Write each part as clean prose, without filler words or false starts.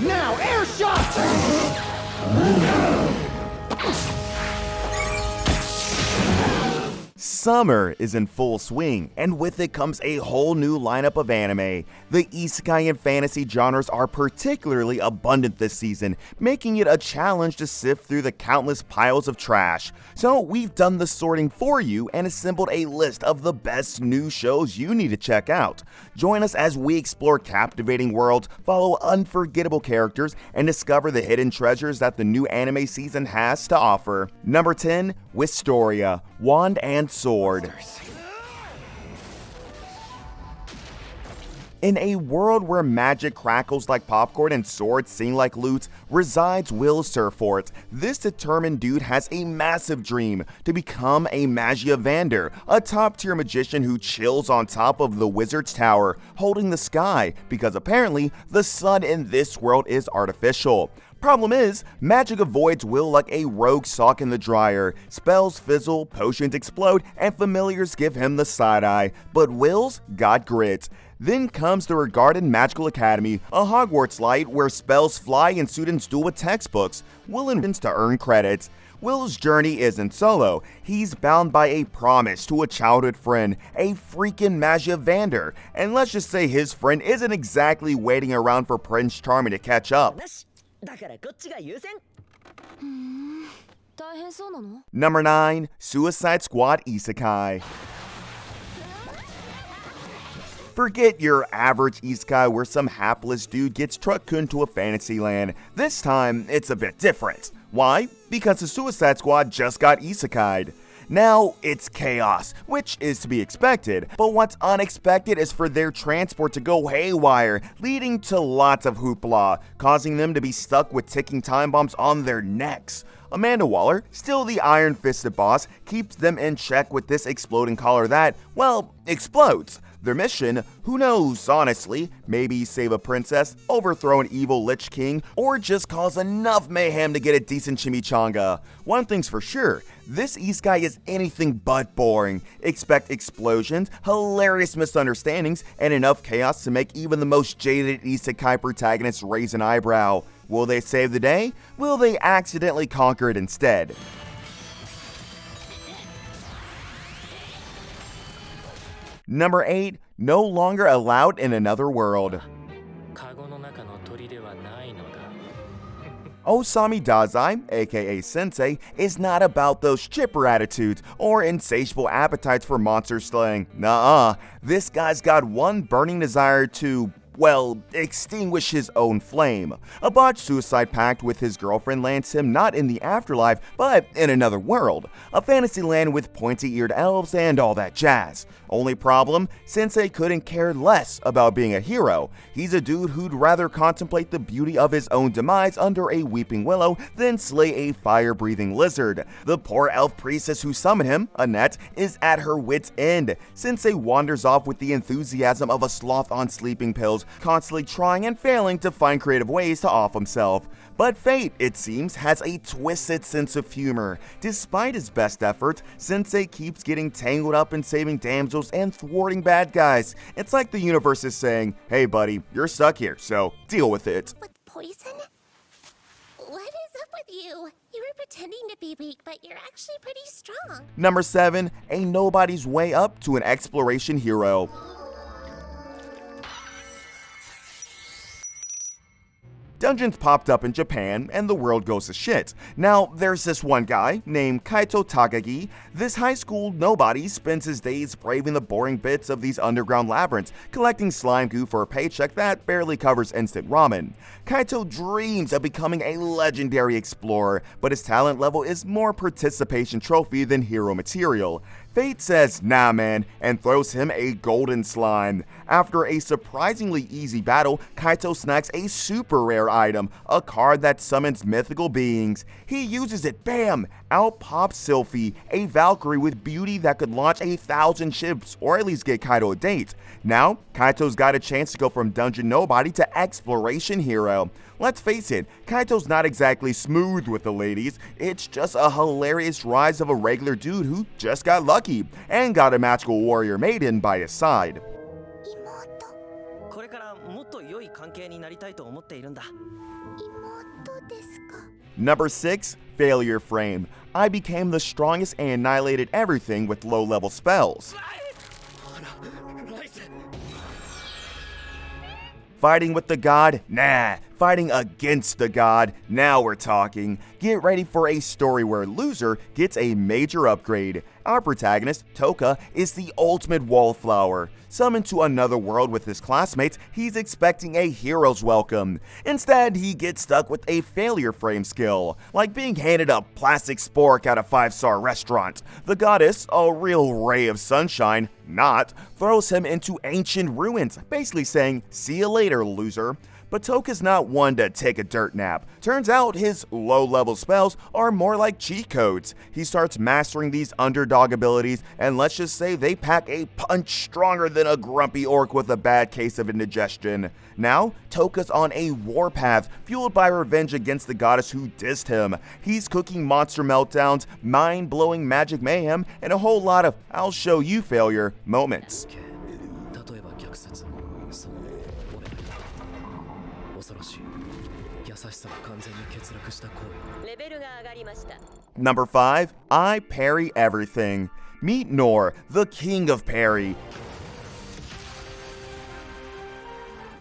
Now, air shot! Summer is in full swing, and with it comes a whole new lineup of anime. The isekai and fantasy genres are particularly abundant this season, making it a challenge to sift through the countless piles of trash. So we've done the sorting for you and assembled a list of the best new shows you need to check out. Join us as we explore captivating worlds, follow unforgettable characters, and discover the hidden treasures that the new anime season has to offer. Number 10, Wistoria, Wand and Sword. In a world where magic crackles like popcorn and swords sing like lutes, resides Will Surfort. This determined dude has a massive dream to become a Magiavander, a top-tier magician who chills on top of the wizard's tower, holding the sky, because apparently the sun in this world is artificial. Problem is, magic avoids Will like a rogue sock in the dryer. Spells fizzle, potions explode, and familiars give him the side-eye, but Will's got grit. Then comes the regarded Magical Academy, a Hogwarts light where spells fly and students duel with textbooks. Will intends to earn credits. Will's journey isn't solo. He's bound by a promise to a childhood friend, a freaking Magiavander, and let's just say his friend isn't exactly waiting around for Prince Charming to catch up. Number 9, Suicide Squad Isekai. Forget your average isekai where some hapless dude gets trucked into a fantasy land. This time, it's a bit different. Why? Because the Suicide Squad just got isekai'd. Now, it's chaos, which is to be expected, but what's unexpected is for their transport to go haywire, leading to lots of hoopla, causing them to be stuck with ticking time bombs on their necks. Amanda Waller, still the iron-fisted boss, keeps them in check with this exploding collar that, well, explodes. Their mission, who knows, honestly, maybe save a princess, overthrow an evil Lich King, or just cause enough mayhem to get a decent chimichanga. One thing's for sure, this isekai is anything but boring. Expect explosions, hilarious misunderstandings, and enough chaos to make even the most jaded isekai protagonist raise an eyebrow. Will they save the day? Will they accidentally conquer it instead? Number 8, No Longer Allowed in Another World. Osami Dazai, aka Sensei, is not about those chipper attitudes or insatiable appetites for monster slaying. Nuh-uh, this guy's got one burning desire to, well, extinguish his own flame. A botched suicide pact with his girlfriend lands him not in the afterlife, but in another world. A fantasy land with pointy-eared elves and all that jazz. Only problem, Sensei couldn't care less about being a hero. He's a dude who'd rather contemplate the beauty of his own demise under a weeping willow than slay a fire-breathing lizard. The poor elf priestess who summoned him, Annette, is at her wit's end. Sensei wanders off with the enthusiasm of a sloth on sleeping pills, constantly trying and failing to find creative ways to off himself. But fate, it seems, has a twisted sense of humor. Despite his best efforts, Sensei keeps getting tangled up in saving damsels and thwarting bad guys. It's like the universe is saying, hey buddy, you're stuck here, so deal with it. With poison? What is up with you? You were pretending to be weak, but you're actually pretty strong. Number 7, A Nobody's Way Up to an Exploration Hero. Dungeons popped up in Japan, and the world goes to shit. Now, there's this one guy, named Kaito Takagi. This high school nobody spends his days braving the boring bits of these underground labyrinths, collecting slime goo for a paycheck that barely covers instant ramen. Kaito dreams of becoming a legendary explorer, but his talent level is more participation trophy than hero material. Fate says, nah man, and throws him a golden slime. After a surprisingly easy battle, Kaito snacks a super rare item, a card that summons mythical beings. He uses it, bam! Out pops Sylphie, a Valkyrie with beauty that could launch 1,000 ships, or at least get Kaito a date. Now, Kaito's got a chance to go from dungeon nobody to exploration hero. Let's face it, Kaito's not exactly smooth with the ladies, it's just a hilarious rise of a regular dude who just got lucky, and got a magical warrior maiden by his side. っと良い関係になりたいと思っているんだ。妹ですか？ Number 6, Failure Frame. I became the strongest and annihilated everything with low-level spells. Fighting with the god? Nah. Fighting against the god? Now we're talking. Get ready for a story where loser gets a major upgrade. Our protagonist, Toka, is the ultimate wallflower. Summoned to another world with his classmates, he's expecting a hero's welcome. Instead, he gets stuck with a failure frame skill, like being handed a plastic spork at a 5-star restaurant. The goddess, a real ray of sunshine, not, throws him into ancient ruins, basically saying, "See you later, loser." But Toka's not one to take a dirt nap. Turns out his low-level spells are more like cheat codes. He starts mastering these underdog abilities, and let's just say they pack a punch stronger than a grumpy orc with a bad case of indigestion. Now, Toka's on a warpath, fueled by revenge against the goddess who dissed him. He's cooking monster meltdowns, mind-blowing magic mayhem, and a whole lot of "I'll show you failure" moments. Number 5, I Parry Everything. Meet Nor, the king of parry.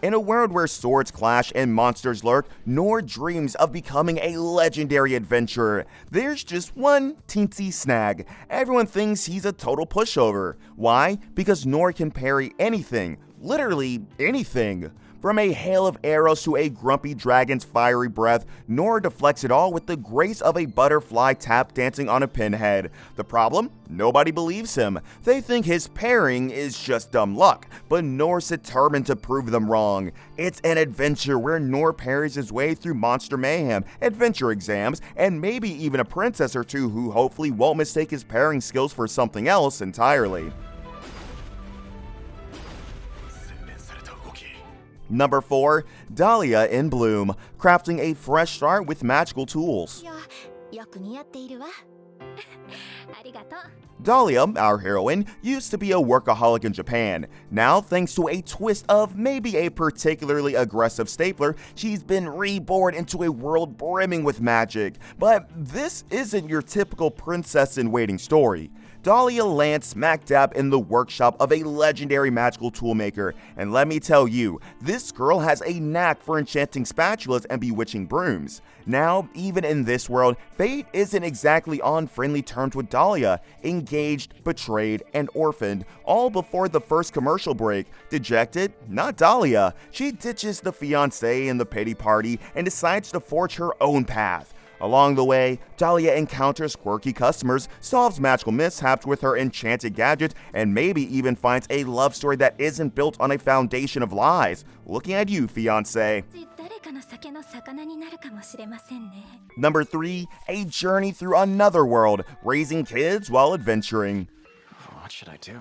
In a world where swords clash and monsters lurk, Nor dreams of becoming a legendary adventurer. There's just one teensy snag. Everyone thinks he's a total pushover. Why? Because Nor can parry anything. Literally anything. From a hail of arrows to a grumpy dragon's fiery breath, Nor deflects it all with the grace of a butterfly tap dancing on a pinhead. The problem? Nobody believes him. They think his parrying is just dumb luck, but Nor's determined to prove them wrong. It's an adventure where Nor parries his way through monster mayhem, adventure exams, and maybe even a princess or two who hopefully won't mistake his parrying skills for something else entirely. Number 4, Dahlia in Bloom, crafting a fresh start with magical tools. よく似合っているわ。ありがとう。 Dahlia, our heroine, used to be a workaholic in Japan. Now, thanks to a twist of maybe a particularly aggressive stapler, she's been reborn into a world brimming with magic. But this isn't your typical princess-in-waiting story. Dahlia lands smack dab in the workshop of a legendary magical toolmaker, and let me tell you, this girl has a knack for enchanting spatulas and bewitching brooms. Now, even in this world, fate isn't exactly on friendly terms with Dahlia, engaged, betrayed, and orphaned, all before the first commercial break. Dejected? Not Dahlia. She ditches the fiancé and the pity party and decides to forge her own path. Along the way, Dahlia encounters quirky customers, solves magical mishaps with her enchanted gadgets, and maybe even finds a love story that isn't built on a foundation of lies. Looking at you, fiancé. Number 3, a journey through another world, raising kids while adventuring. What should I do?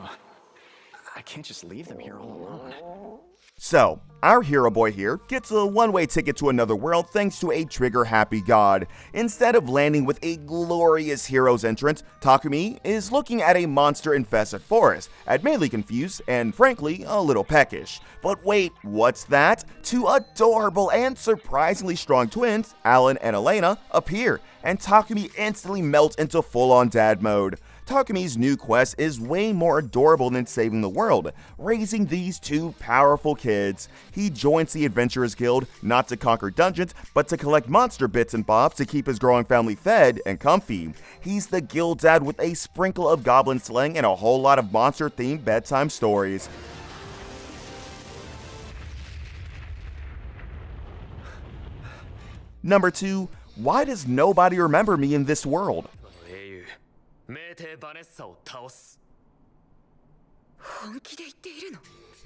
I can't just leave them here all alone. So, our hero boy here gets a one-way ticket to another world thanks to a trigger-happy god. Instead of landing with a glorious hero's entrance, Takumi is looking at a monster-infested forest, admittedly confused and frankly a little peckish. But wait, what's that? Two adorable and surprisingly strong twins, Alan and Elena, appear, and Takumi instantly melts into full-on dad mode. Takumi's new quest is way more adorable than saving the world, raising these two powerful kids. He joins the Adventurers Guild not to conquer dungeons, but to collect monster bits and bobs to keep his growing family fed and comfy. He's the guild dad with a sprinkle of goblin slang and a whole lot of monster-themed bedtime stories. Number 2, why does nobody remember me in this world?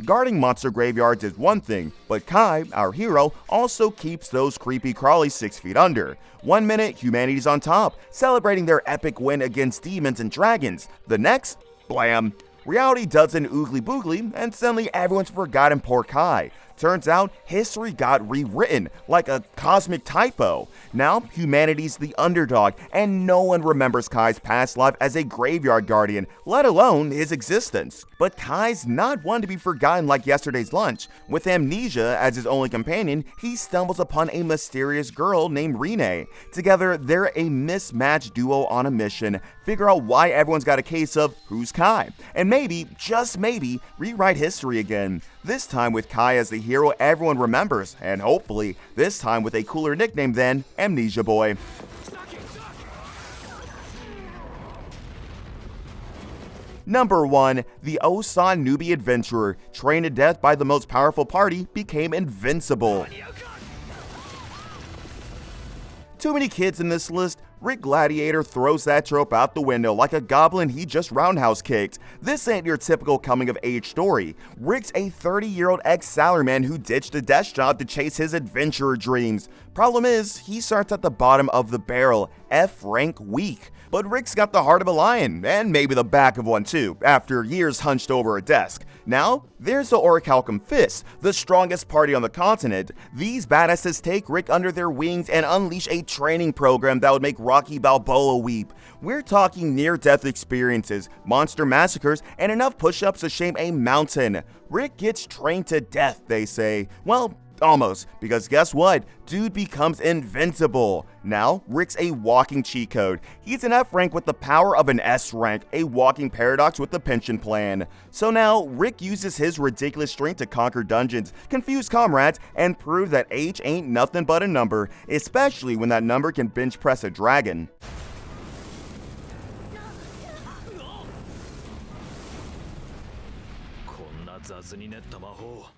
Guarding monster graveyards is one thing, but Kai, our hero, also keeps those creepy crawlies 6 feet under. 1 minute, humanity's on top, celebrating their epic win against demons and dragons. The next, blam! Reality does an oogly boogly, and suddenly everyone's forgotten poor Kai. Turns out, history got rewritten, like a cosmic typo. Now, humanity's the underdog, and no one remembers Kai's past life as a graveyard guardian, let alone his existence. But Kai's not one to be forgotten like yesterday's lunch. With amnesia as his only companion, he stumbles upon a mysterious girl named Rine. Together, they're a mismatched duo on a mission, figure out why everyone's got a case of who's Kai, and maybe, just maybe, rewrite history again. This time with Kai as the hero everyone remembers, and hopefully, this time with a cooler nickname than Amnesia Boy. Number 1. The Ossan Newbie adventurer, trained to death by the most powerful party, became invincible. Too many kids in this list? Rick Gladiator throws that trope out the window like a goblin he just roundhouse kicked. This ain't your typical coming-of-age story. Rick's a 30-year-old ex-salaryman who ditched a desk job to chase his adventurer dreams. Problem is, he starts at the bottom of the barrel, F-rank weak. But Rick's got the heart of a lion, and maybe the back of one too, after years hunched over a desk. Now, there's the Orichalcum Fist, the strongest party on the continent. These badasses take Rick under their wings and unleash a training program that would make Rocky Balboa weep. We're talking near-death experiences, monster massacres, and enough push-ups to shame a mountain. Rick gets trained to death, they say. Well, almost, because guess what? Dude becomes invincible. Now, Rick's a walking cheat code. He's an F rank with the power of an S rank, a walking paradox with the pension plan. So now, Rick uses his ridiculous strength to conquer dungeons, confuse comrades, and prove that age ain't nothing but a number, especially when that number can bench press a dragon.